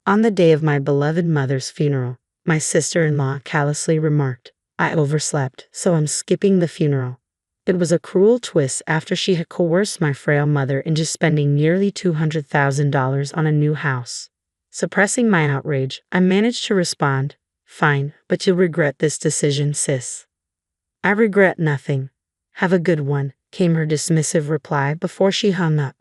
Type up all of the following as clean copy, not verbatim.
On the day of my beloved mother's funeral, my sister-in-law callously remarked, "I overslept, so I'm skipping the funeral." It was a cruel twist after she had coerced my frail mother into spending nearly $200,000 on a new house. Suppressing my outrage, I managed to respond, "Fine, but you'll regret this decision, sis." "I regret nothing. Have a good one," came her dismissive reply before she hung up.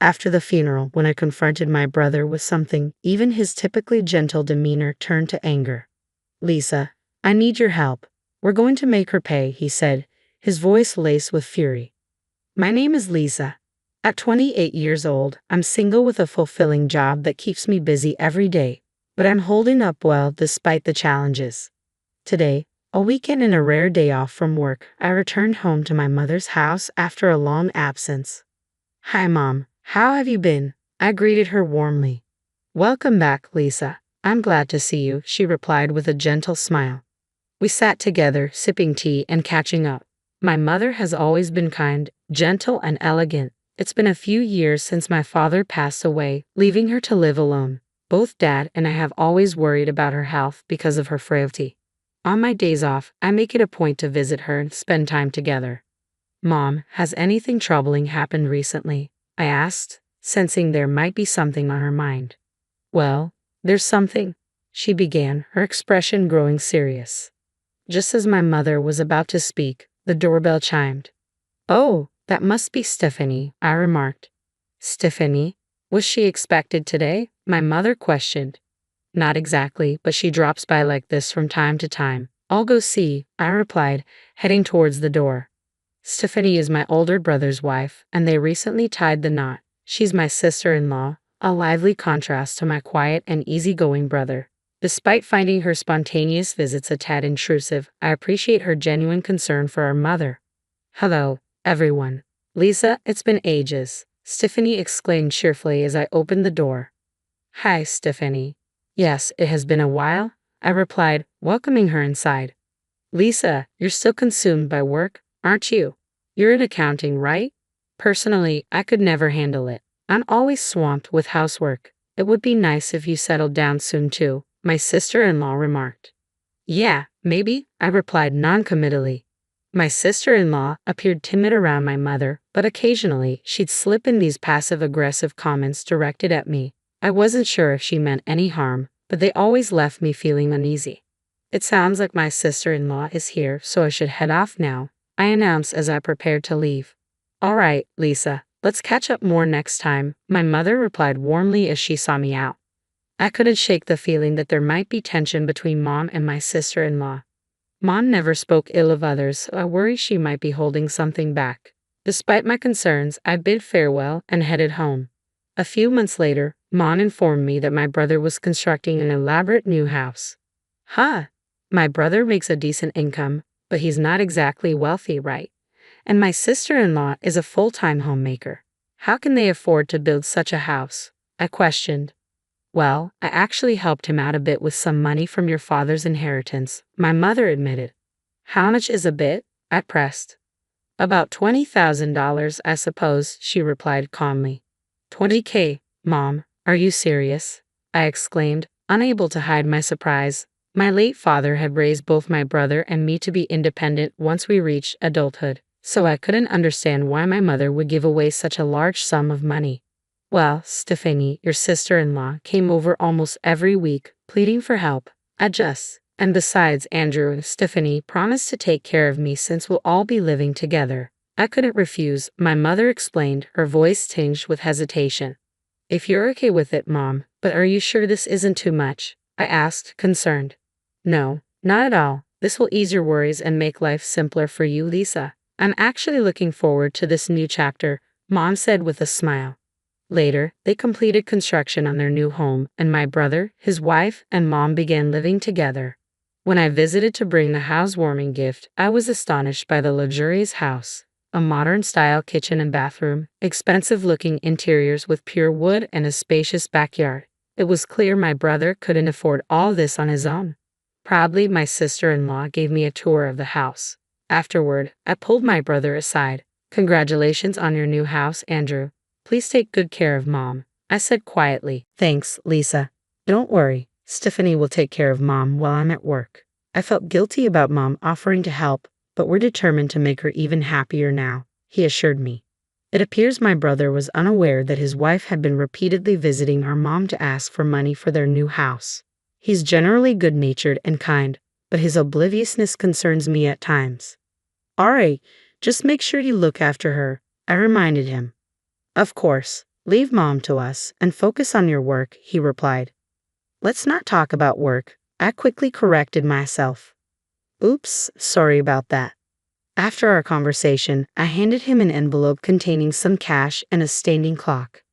After the funeral, when I confronted my brother with something, even his typically gentle demeanor turned to anger. "Lisa, I need your help. We're going to make her pay," he said, his voice laced with fury. My name is Lisa. At 28 years old, I'm single with a fulfilling job that keeps me busy every day, but I'm holding up well despite the challenges. Today, a weekend and a rare day off from work, I returned home to my mother's house after a long absence. "Hi, Mom. How have you been?" I greeted her warmly. "Welcome back, Lisa. I'm glad to see you," she replied with a gentle smile. We sat together, sipping tea and catching up. My mother has always been kind, gentle, and elegant. It's been a few years since my father passed away, leaving her to live alone. Both Dad and I have always worried about her health because of her frailty. On my days off, I make it a point to visit her and spend time together. "Mom, has anything troubling happened recently?" I asked, sensing there might be something on her mind. "Well, there's something," she began, her expression growing serious. Just as my mother was about to speak, the doorbell chimed. "Oh, that must be Stephanie," I remarked. "Stephanie? Was she expected today?" my mother questioned. "Not exactly, but she drops by like this from time to time. I'll go see," I replied, heading towards the door. Stephanie is my older brother's wife, and they recently tied the knot. She's my sister-in-law, a lively contrast to my quiet and easygoing brother. Despite finding her spontaneous visits a tad intrusive, I appreciate her genuine concern for our mother. "Hello, everyone. Lisa, it's been ages," Stephanie exclaimed cheerfully as I opened the door. "Hi, Stephanie." "Yes, it has been a while," I replied, welcoming her inside. "Lisa, you're still consumed by work, aren't you? You're in accounting, right?" "Personally, I could never handle it. I'm always swamped with housework. It would be nice if you settled down soon too," my sister-in-law remarked. "Yeah, maybe," I replied non-committally. My sister-in-law appeared timid around my mother, but occasionally she'd slip in these passive-aggressive comments directed at me. I wasn't sure if she meant any harm, but they always left me feeling uneasy. "It sounds like my sister-in-law is here, so I should head off now," I announced as I prepared to leave. "All right, Lisa, let's catch up more next time," my mother replied warmly as she saw me out. I couldn't shake the feeling that there might be tension between Mom and my sister-in-law. Mom never spoke ill of others, so I worry she might be holding something back. Despite my concerns, I bid farewell and headed home. A few months later, Mom informed me that my brother was constructing an elaborate new house. "Huh, my brother makes a decent income, but he's not exactly wealthy, right? And my sister-in-law is a full-time homemaker. How can they afford to build such a house?" I questioned. "Well, I actually helped him out a bit with some money from your father's inheritance," my mother admitted. "How much is a bit?" I pressed. "About $20,000, I suppose," she replied calmly. "$20K, Mom, are you serious?" I exclaimed, unable to hide my surprise. My late father had raised both my brother and me to be independent once we reached adulthood, so I couldn't understand why my mother would give away such a large sum of money. "Well, Stephanie, your sister-in-law came over almost every week, pleading for help. And besides, Andrew and Stephanie promised to take care of me since we'll all be living together." I couldn't refuse, my mother explained, her voice tinged with hesitation. "If you're okay with it, Mom, but are you sure this isn't too much?" I asked, concerned. "No, not at all. This will ease your worries and make life simpler for you, Lisa. I'm actually looking forward to this new chapter," Mom said with a smile. Later, they completed construction on their new home, and my brother, his wife, and Mom began living together. When I visited to bring the housewarming gift, I was astonished by the luxurious house. A modern-style kitchen and bathroom, expensive-looking interiors with pure wood, and a spacious backyard. It was clear my brother couldn't afford all this on his own. Proudly, my sister-in-law gave me a tour of the house. Afterward, I pulled my brother aside. "Congratulations on your new house, Andrew. Please take good care of Mom," I said quietly. "Thanks, Lisa. Don't worry, Stephanie will take care of Mom while I'm at work. I felt guilty about Mom offering to help, but we're determined to make her even happier now, he assured me. It appears my brother was unaware that his wife had been repeatedly visiting our mom to ask for money for their new house. He's generally good-natured and kind, but his obliviousness concerns me at times. All right, just make sure you look after her, I reminded him. Of course, leave Mom to us and focus on your work, he replied. Let's not talk about work, I quickly corrected myself. Oops, sorry about that. After our conversation, I handed him an envelope containing some cash and a standing clock.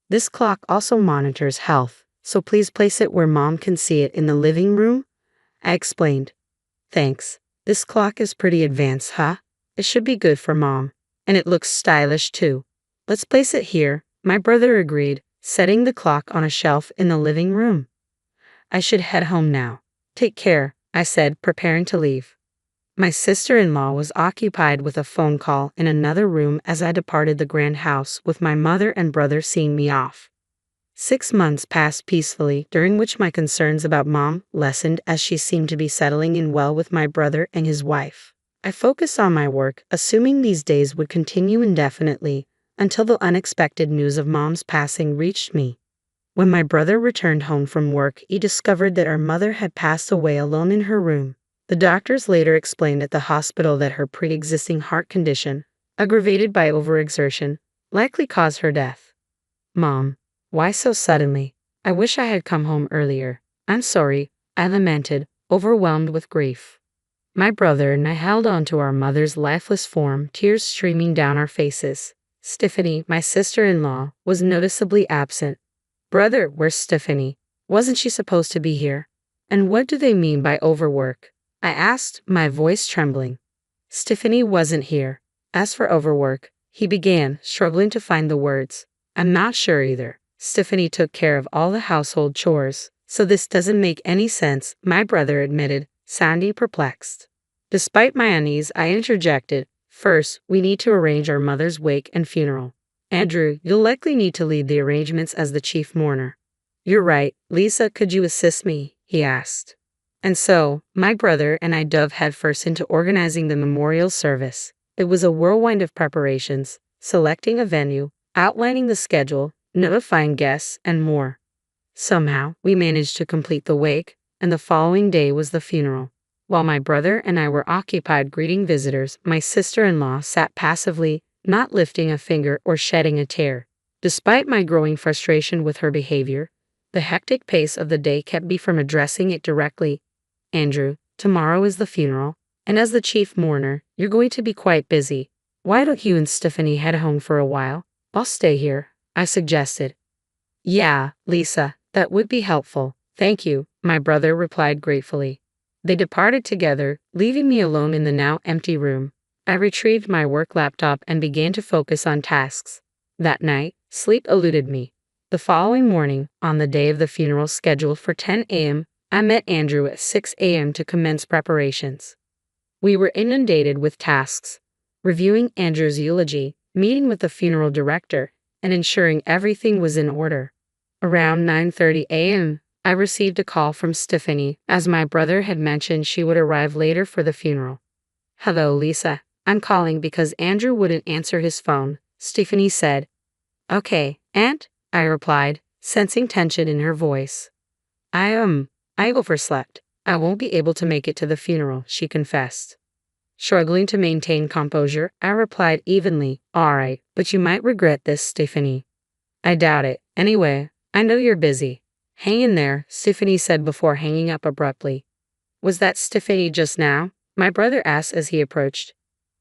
This clock also monitors health, so please place it where Mom can see it in the living room, I explained. Thanks. This clock is pretty advanced, huh? It should be good for Mom. And it looks stylish too. Let's place it here, my brother agreed, setting the clock on a shelf in the living room. I should head home now. Take care, I said, preparing to leave. My sister-in-law was occupied with a phone call in another room as I departed the grand house with my mother and brother seeing me off. 6 months passed peacefully, during which my concerns about Mom lessened as she seemed to be settling in well with my brother and his wife. I focused on my work, assuming these days would continue indefinitely, until the unexpected news of Mom's passing reached me. When my brother returned home from work, he discovered that our mother had passed away alone in her room. The doctors later explained at the hospital that her pre-existing heart condition, aggravated by overexertion, likely caused her death. Mom, why so suddenly? I wish I had come home earlier. I'm sorry, I lamented, overwhelmed with grief. My brother and I held on to our mother's lifeless form, tears streaming down our faces. Stephanie, my sister-in-law, was noticeably absent. Brother, where's Stephanie? Wasn't she supposed to be here? And what do they mean by overwork? I asked, my voice trembling. Stephanie wasn't here. As for overwork, he began, struggling to find the words. I'm not sure either. Stephanie took care of all the household chores, so this doesn't make any sense, my brother admitted, sounding perplexed. Despite my unease, I interjected, first, we need to arrange our mother's wake and funeral. Andrew, you'll likely need to lead the arrangements as the chief mourner. You're right, Lisa, could you assist me? He asked. And so, my brother and I dove headfirst into organizing the memorial service. It was a whirlwind of preparations, selecting a venue, outlining the schedule, notifying guests, and more. Somehow, we managed to complete the wake, and the following day was the funeral. While my brother and I were occupied greeting visitors, my sister-in-law sat passively, not lifting a finger or shedding a tear. Despite my growing frustration with her behavior, the hectic pace of the day kept me from addressing it directly. Andrew, tomorrow is the funeral, and as the chief mourner, you're going to be quite busy. Why don't you and Stephanie head home for a while? I'll stay here, I suggested. Yeah, Lisa, that would be helpful. Thank you, my brother replied gratefully. They departed together, leaving me alone in the now empty room. I retrieved my work laptop and began to focus on tasks. That night, sleep eluded me. The following morning, on the day of the funeral scheduled for 10 a.m., I met Andrew at 6 a.m. to commence preparations. We were inundated with tasks, reviewing Andrew's eulogy, meeting with the funeral director, and ensuring everything was in order. Around 9:30 a.m., I received a call from Stephanie, as my brother had mentioned she would arrive later for the funeral. Hello, Lisa. I'm calling because Andrew wouldn't answer his phone, Stephanie said. Okay, Aunt, I replied, sensing tension in her voice. I overslept. I won't be able to make it to the funeral, she confessed. Struggling to maintain composure, I replied evenly, all right, but you might regret this, Stephanie. I doubt it. Anyway, I know you're busy. Hang in there, Stephanie said before hanging up abruptly. Was that Stephanie just now? My brother asked as he approached.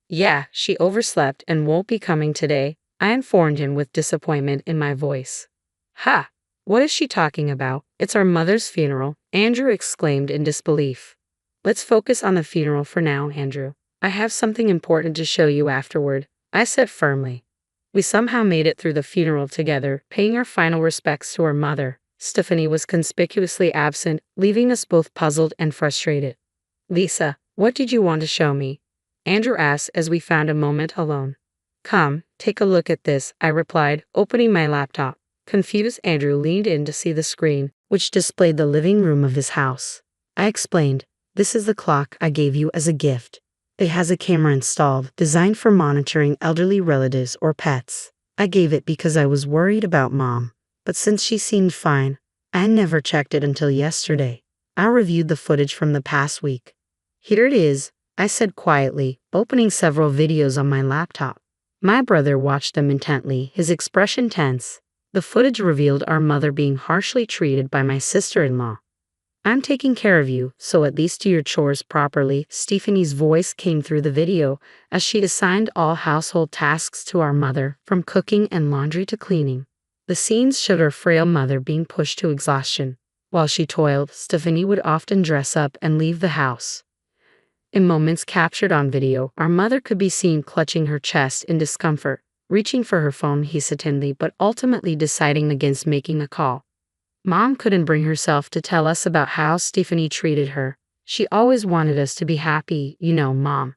Yeah, she overslept and won't be coming today, I informed him with disappointment in my voice. Ha! What is she talking about? It's our mother's funeral, Andrew exclaimed in disbelief. Let's focus on the funeral for now, Andrew. I have something important to show you afterward, I said firmly. We somehow made it through the funeral together, paying our final respects to our mother. Stephanie was conspicuously absent, leaving us both puzzled and frustrated. Lisa, what did you want to show me? Andrew asked as we found a moment alone. Come, take a look at this, I replied, opening my laptop. Confused, Andrew leaned in to see the screen. which displayed the living room of his house. I explained, "This is the clock I gave you as a gift. It has a camera installed, designed for monitoring elderly relatives or pets. I gave it because I was worried about Mom, but since she seemed fine, I never checked it until yesterday. I reviewed the footage from the past week. Here it is," I said quietly, opening several videos on my laptop. My brother watched them intently, his expression tense. The footage revealed our mother being harshly treated by my sister-in-law. "I'm taking care of you, so at least do your chores properly." Stephanie's voice came through the video as she assigned all household tasks to our mother, from cooking and laundry to cleaning. The scenes showed her frail mother being pushed to exhaustion. While she toiled, Stephanie would often dress up and leave the house. In moments captured on video, our mother could be seen clutching her chest in discomfort, reaching for her phone hesitantly but ultimately deciding against making a call. Mom couldn't bring herself to tell us about how Stephanie treated her. "She always wanted us to be happy, you know, Mom."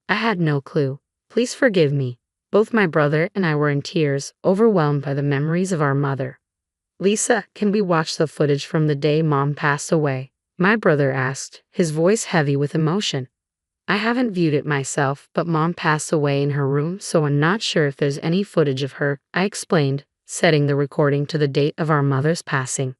I had no clue. "Please forgive me." Both my brother and I were in tears, overwhelmed by the memories of our mother. "Lisa, can we watch the footage from the day Mom passed away?" my brother asked, his voice heavy with emotion. "I haven't viewed it myself, but Mom passed away in her room, so I'm not sure if there's any footage of her," I explained, setting the recording to the date of our mother's passing.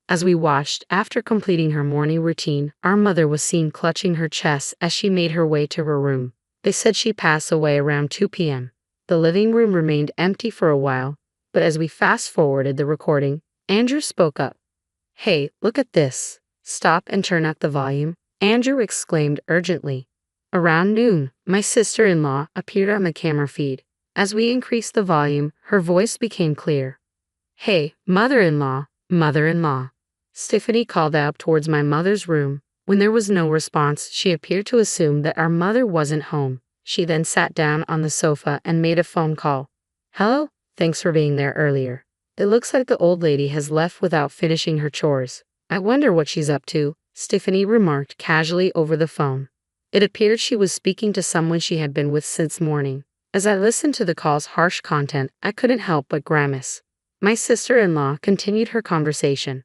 As we watched, after completing her morning routine, our mother was seen clutching her chest as she made her way to her room. They said she passed away around 2 p.m. The living room remained empty for a while, but as we fast-forwarded the recording, Andrew spoke up. "Hey, look at this. Stop and turn up the volume," Andrew exclaimed urgently. Around noon, my sister-in-law appeared on the camera feed. As we increased the volume, her voice became clear. "Hey, mother-in-law, mother-in-law." Stephanie called out towards my mother's room. When there was no response, she appeared to assume that our mother wasn't home. She then sat down on the sofa and made a phone call. "Hello? Thanks for being there earlier. It looks like the old lady has left without finishing her chores. I wonder what she's up to," Stephanie remarked casually over the phone. It appeared she was speaking to someone she had been with since morning. As I listened to the call's harsh content, I couldn't help but grimace. My sister-in-law continued her conversation.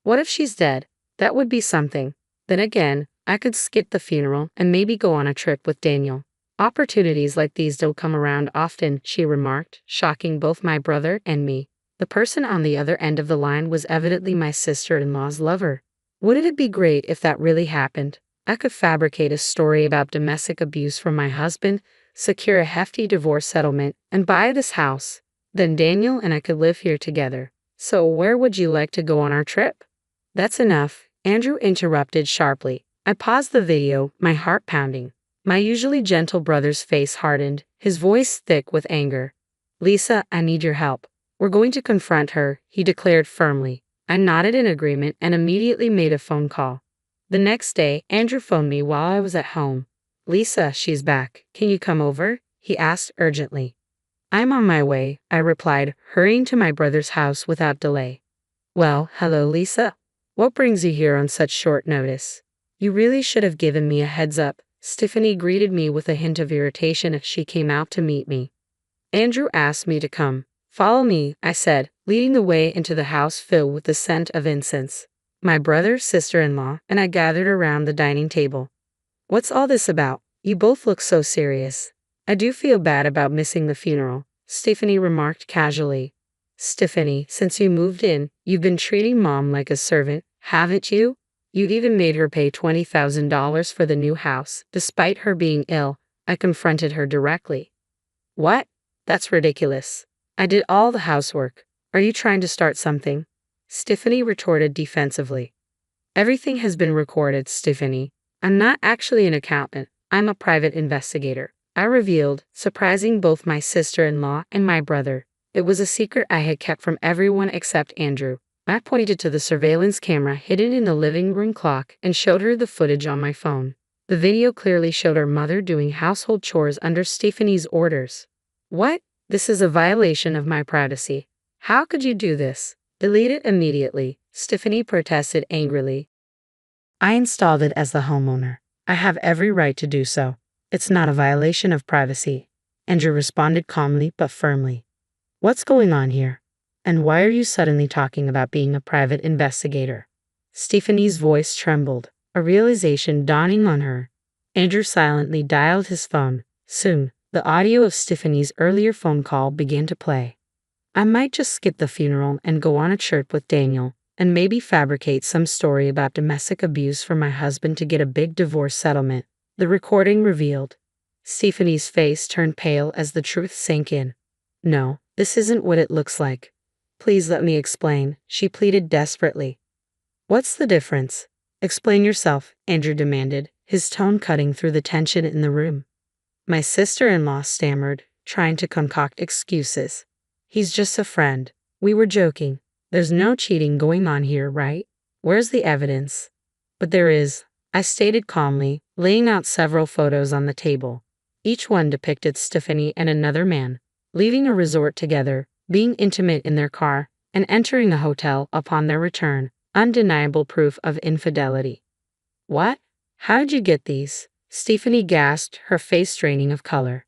"What if she's dead? That would be something. Then again, I could skip the funeral and maybe go on a trip with Daniel. Opportunities like these don't come around often," she remarked, shocking both my brother and me. The person on the other end of the line was evidently my sister-in-law's lover. Wouldn't it be great if that really happened? I could fabricate a story about domestic abuse from my husband, secure a hefty divorce settlement, and buy this house. Then Daniel and I could live here together. "So where would you like to go on our trip?" "That's enough," Andrew interrupted sharply. I paused the video, my heart pounding. My usually gentle brother's face hardened, his voice thick with anger. "Lisa, I need your help. We're going to confront her," he declared firmly. I nodded in agreement and immediately made a phone call. The next day, Andrew phoned me while I was at home. "Lisa, she's back. Can you come over?" he asked urgently. "I'm on my way," I replied, hurrying to my brother's house without delay. "Well, hello, Lisa. What brings you here on such short notice?" "You really should have given me a heads up." Stephanie greeted me with a hint of irritation as she came out to meet me. "Andrew asked me to come." "Follow me," I said, leading the way into the house filled with the scent of incense. My brother, sister-in-law, and I gathered around the dining table. "What's all this about? You both look so serious." "I do feel bad about missing the funeral," Stephanie remarked casually. "Stephanie, since you moved in, you've been treating Mom like a servant, haven't you? You even made her pay $20,000 for the new house, despite her being ill." I confronted her directly. "What? That's ridiculous. I did all the housework. Are you trying to start something?" Stephanie retorted defensively. "Everything has been recorded, Stephanie. I'm not actually an accountant. I'm a private investigator," I revealed, surprising both my sister-in-law and my brother. It was a secret I had kept from everyone except Andrew. I pointed to the surveillance camera hidden in the living room clock and showed her the footage on my phone. The video clearly showed our mother doing household chores under Stephanie's orders. "What? This is a violation of my privacy. How could you do this?" "Delete it immediately," Stephanie protested angrily. "I installed it as the homeowner. I have every right to do so. It's not a violation of privacy," Andrew responded calmly but firmly. "What's going on here?" And why are you suddenly talking about being a private investigator? Stephanie's voice trembled, a realization dawning on her. Andrew silently dialed his phone. Soon, the audio of Stephanie's earlier phone call began to play. I might just skip the funeral and go on a trip with Daniel, and maybe fabricate some story about domestic abuse for my husband to get a big divorce settlement, the recording revealed. Stephanie's face turned pale as the truth sank in. No, this isn't what it looks like. Please let me explain, she pleaded desperately. What's the difference? Explain yourself, Andrew demanded, his tone cutting through the tension in the room. My sister-in-law stammered, trying to concoct excuses. He's just a friend. We were joking. There's no cheating going on here, right? Where's the evidence? But there is, I stated calmly, laying out several photos on the table. Each one depicted Stephanie and another man, leaving a resort together, being intimate in their car, and entering a hotel upon their return, undeniable proof of infidelity. What? How'd you get these? Stephanie gasped, her face draining of color.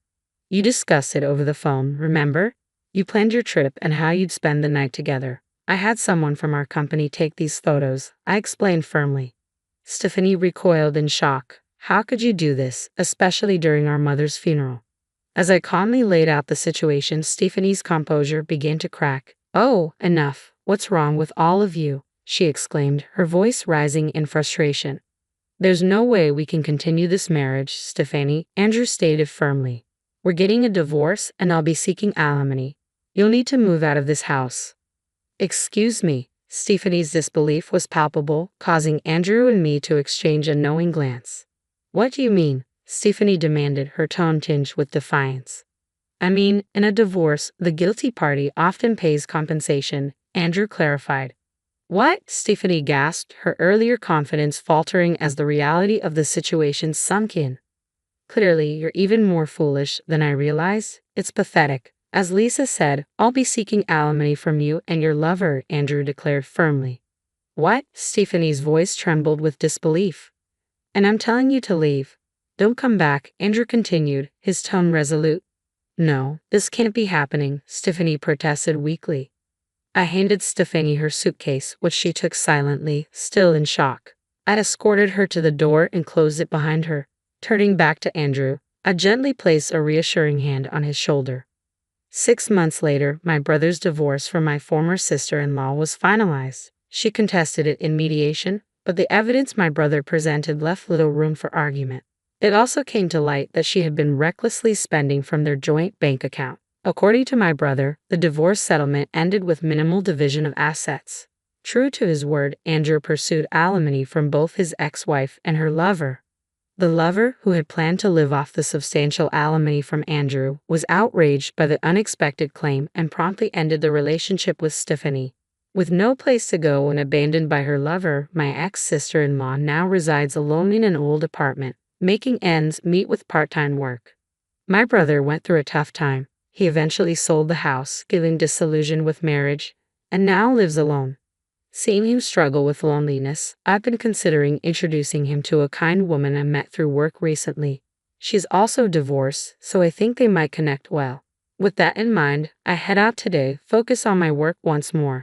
You discussed it over the phone, remember? You planned your trip and how you'd spend the night together. I had someone from our company take these photos, I explained firmly. Stephanie recoiled in shock. How could you do this, especially during our mother's funeral? As I calmly laid out the situation, Stephanie's composure began to crack. Oh, enough. What's wrong with all of you? She exclaimed, her voice rising in frustration. There's no way we can continue this marriage, Stephanie, Andrew stated firmly. We're getting a divorce and I'll be seeking alimony. You'll need to move out of this house. Excuse me. Stephanie's disbelief was palpable, causing Andrew and me to exchange a knowing glance. What do you mean? Stephanie demanded, her tone tinged with defiance. I mean, in a divorce, the guilty party often pays compensation, Andrew clarified. What? Stephanie gasped, her earlier confidence faltering as the reality of the situation sunk in. Clearly, you're even more foolish than I realized. It's pathetic. As Lisa said, I'll be seeking alimony from you and your lover, Andrew declared firmly. What? Stephanie's voice trembled with disbelief. And I'm telling you to leave. Don't come back, Andrew continued, his tone resolute. No, this can't be happening, Stephanie protested weakly. I handed Stephanie her suitcase, which she took silently, still in shock. I escorted her to the door and closed it behind her. Turning back to Andrew, I gently placed a reassuring hand on his shoulder. 6 months later, my brother's divorce from my former sister-in-law was finalized. She contested it in mediation, but the evidence my brother presented left little room for argument. It also came to light that she had been recklessly spending from their joint bank account. According to my brother, the divorce settlement ended with minimal division of assets. True to his word, Andrew pursued alimony from both his ex-wife and her lover. The lover, who had planned to live off the substantial alimony from Andrew, was outraged by the unexpected claim and promptly ended the relationship with Stephanie. With no place to go and abandoned by her lover, my ex-sister-in-law now resides alone in an old apartment, making ends meet with part-time work. My brother went through a tough time. He eventually sold the house, feeling disillusioned with marriage, and now lives alone. Seeing him struggle with loneliness, I've been considering introducing him to a kind woman I met through work recently. She's also divorced, so I think they might connect well. With that in mind, I head out today, focus on my work once more.